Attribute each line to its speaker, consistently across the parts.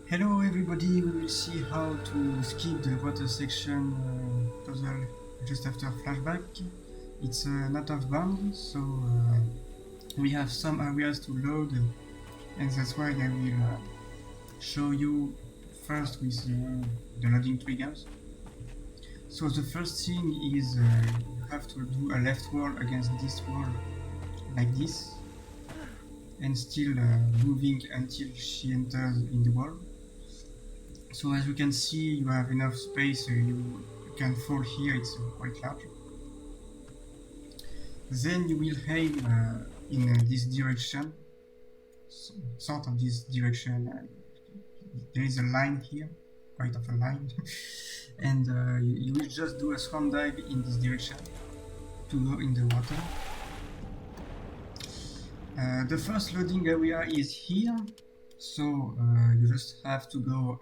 Speaker 1: Hello everybody, we will see how to skip the water section puzzle just after flashback. It's not of bound, so we have some areas to load, and that's why I will show you first with the loading triggers. So the first thing is you have to do a left wall against this wall like this, and still moving until she enters in the wall. So as you can see, you have enough space, you can fall here, it's quite large. Then you will aim in this direction, sort of this direction. There is a line here, quite of a line, and you will just do a swan dive in this direction to go in the water. The first loading area is here, so you just have to go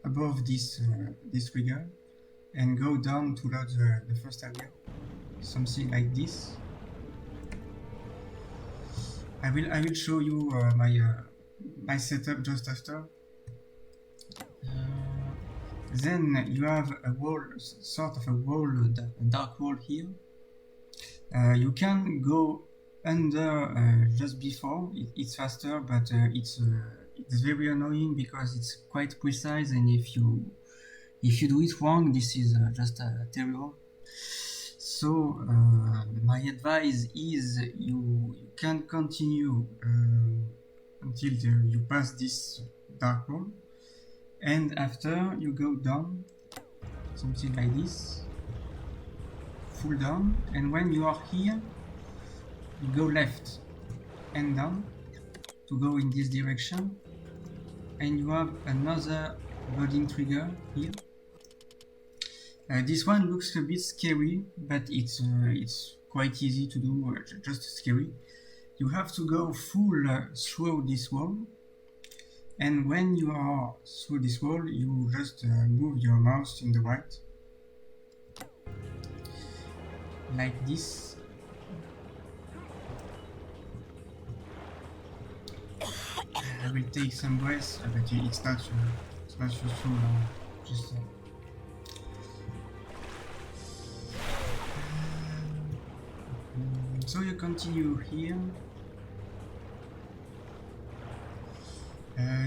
Speaker 1: above this trigger and go down to load the first area, something like this. I will show you my setup just after. Then you have a wall, sort of a wall, a dark wall here. You can go under just before, it's faster, but it's very annoying because it's quite precise, and if you do it wrong, this is just terrible. So my advice is you can continue until you pass this dark wall, and after you go down, something like this, full down, and when you are here, you go left and down to go in this direction, and you have another loading trigger here. This one looks a bit scary, but it's quite easy to do, just scary. You have to go full through this wall, and when you are through this wall, you just move your mouse in the right, like this. I will take some breaths, but it's not useful. Just so you continue here.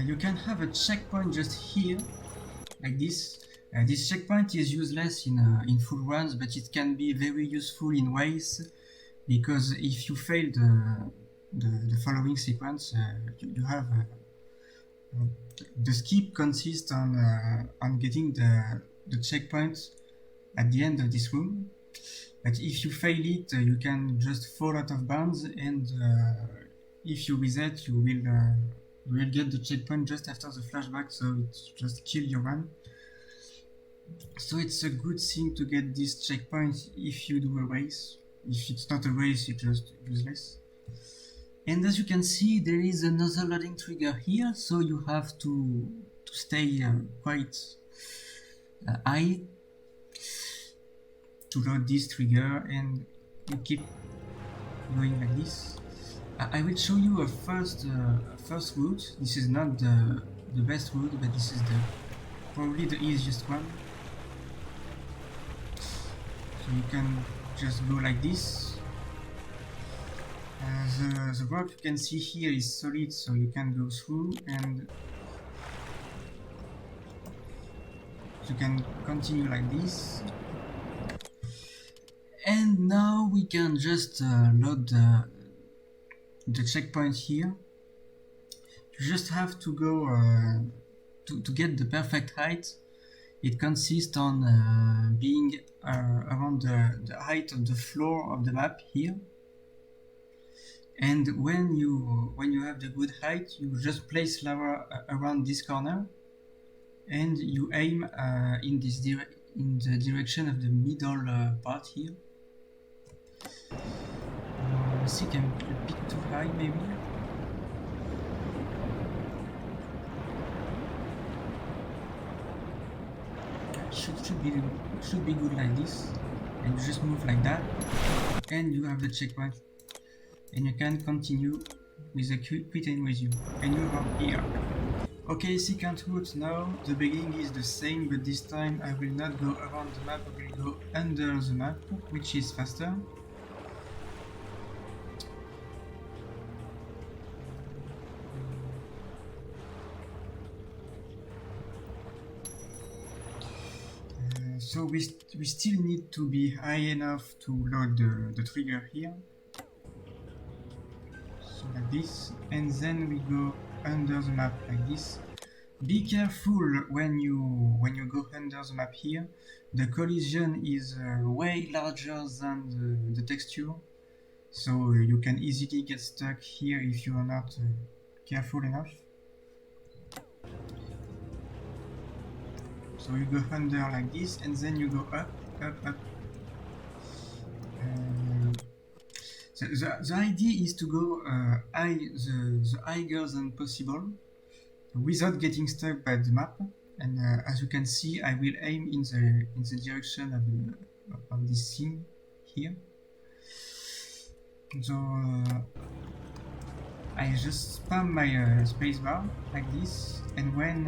Speaker 1: You can have a checkpoint just here, like this. This checkpoint is useless in full runs, but it can be very useful in ways, because if you fail the following sequence, you have the skip consists on getting the checkpoint at the end of this room, but if you fail it, you can just fall out of bounds, and if you reset, you will get the checkpoint just after the flashback, so it just kill your run. So it's a good thing to get this checkpoint if you do a race. If it's not a race, it's just useless. And as you can see, there is another loading trigger here, so you have to stay quite high to load this trigger, and you keep going like this. I will show you a first route. This is not the best route, but this is probably the easiest one. So you can just go like this. The rock you can see here is solid, so you can go through, and you can continue like this. And now we can just load the checkpoint here. You just have to go to get the perfect height. It consists on being around the height of the floor of the map here. And when you have the good height, you just place lava around this corner, and you aim in the direction of the middle part here. I think I'm a bit too high, maybe. Should be good like this, and you just move like that, and you have the checkpoint, and you can continue with a quit and resume, and you are here. Okay, second route now. The beginning is the same, but this time I will not go around the map, I will go under the map, which is faster. So we still need to be high enough to load the trigger here. So like this, and then we go under the map like this. Be careful when you go under the map here. The collision is way larger than the texture, so you can easily get stuck here if you are not careful enough. So you go under like this, and then you go up, up, up. So the idea is to go the higher than possible without getting stuck by the map. And as you can see, I will aim in the direction of this thing here. So I just spam my spacebar like this, and when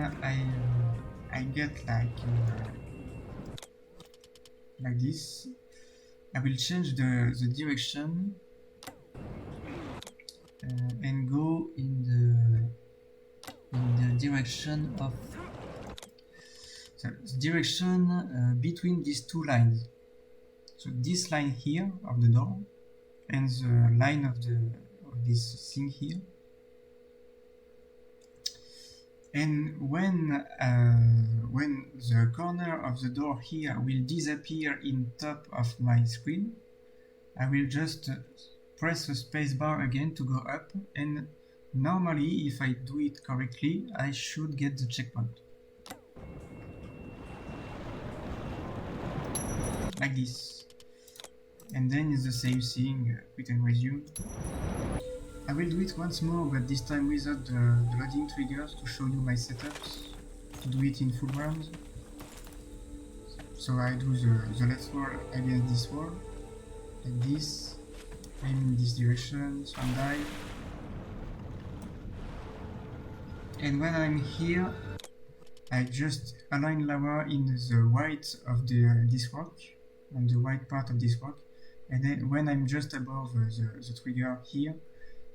Speaker 1: I get like this, I will change the direction and go in the direction of the direction between these two lines. So this line here of the door and the line of this thing here. And when the corner of the door here will disappear in top of my screen, I will just press the space bar again to go up, and normally if I do it correctly, I should get the checkpoint. Like this. And then it's the same thing, quit and resume. I will do it once more, but this time without the loading triggers to show you my setups, to do it in full rounds. So I do the left wall against this wall, like this, aim in this direction, swan dive. And when I'm here, I just align lava in the white of this rock, on the white part of this rock. And then when I'm just above the trigger here,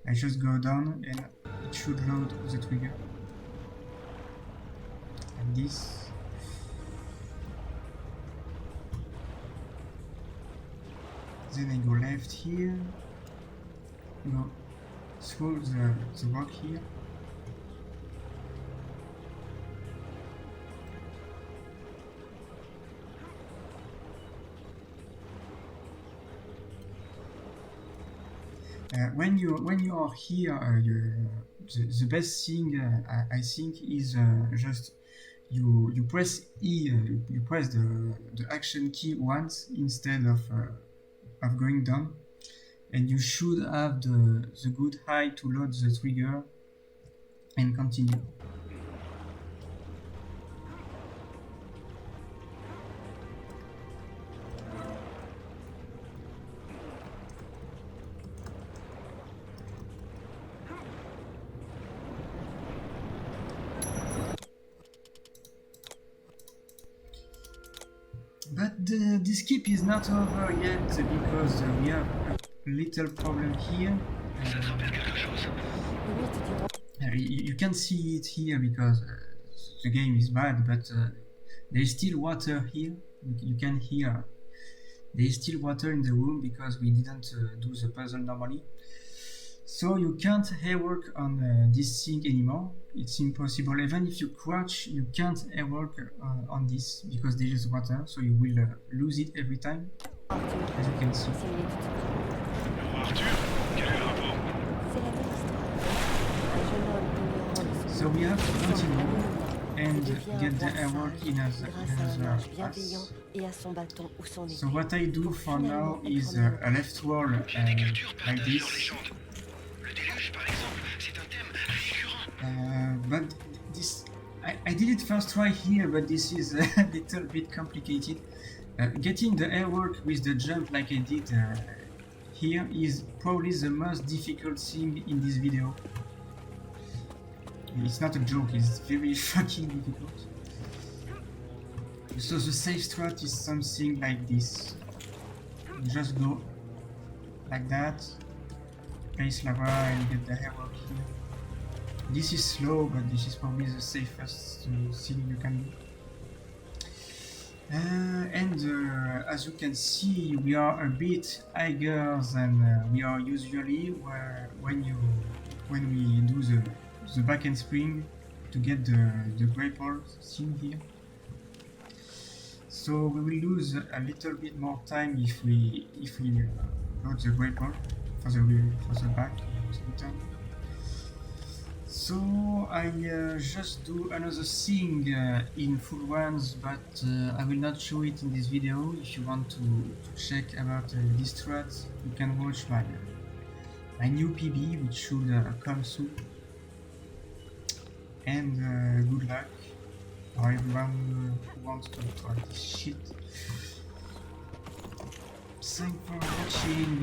Speaker 1: I just go down and it should load the trigger. Like this. Then I go left here, go through the rock here. When you are here, the best thing I think is just you press E, you press the action key once instead of going down, and you should have the good high to load the trigger and continue. But the skip is not over yet because we have a little problem here. You can see it here because the game is bad, but there is still water here. You can hear there is still water in the room because we didn't do the puzzle normally. So you can't airwork on this thing anymore. It's impossible. Even if you crouch, you can't airwork on this because there is water, so you will lose it every time, as you can see. So we have to continue and get the airwork in another pass. So what I do for now is a left wall like this. But this, I did it first try here, but this is a little bit complicated. Getting the airwork with the jump like I did here is probably the most difficult thing in this video. It's not a joke, it's very fucking difficult. So the safe strat is something like this. You just go like that, place lava and get the hero here. This is slow, but this is probably the safest thing you can do. As you can see, we are a bit higher than we are usually when we do the back end spring to get the grapple thing here. So we will lose a little bit more time if we load the grapple for the back button. So I just do another thing in full ones, but I will not show it in this video. If you want to check about this strat, you can watch my new PB, which should come soon. And good luck for everyone who wants to try this shit. Thanks for watching.